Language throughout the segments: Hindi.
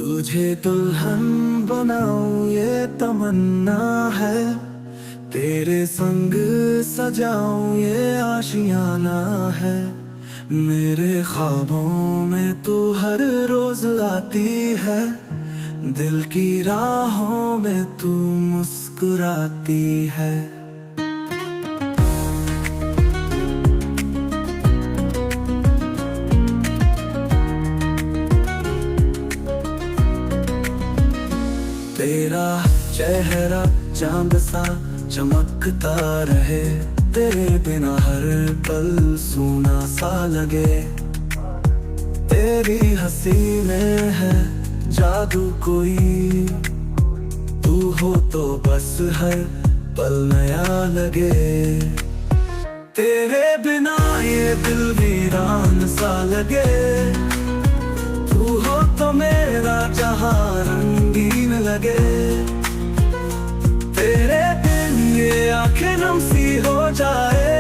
तुझे दुल्हन बनाऊं ये तमन्ना है, तेरे संग सजाऊं ये आशियाना है। मेरे ख्वाबों में तू हर रोज आती है, दिल की राहों में तू मुस्कुराती है। तेरा चेहरा चांद सा चमकता रहे, तेरे बिना हर पल सूना सा लगे। तेरी हंसी में है जादू कोई, तू हो तो बस हर पल नया लगे। तेरे बिना ये दिल वीरान सा लगे, तू हो तो मेरा जहां रंगीन लगे। तेरे बिन ये आंखें नम सी हो जाए,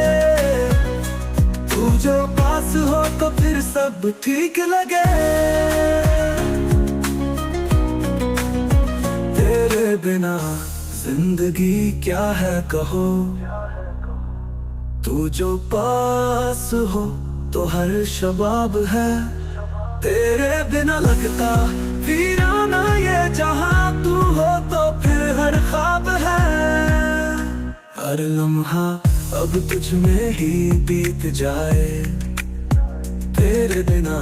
तू जो पास हो तो फिर सब ठीक लगे। तेरे बिना जिंदगी क्या है कहो, तू जो पास हो तो हर शबाब है। तेरे बिना लगता वीराना ये जहां, तू हो तो फिर हर ख्वाब है। हर लम्हा अब तुझ में ही बीत जाए, तेरे बिना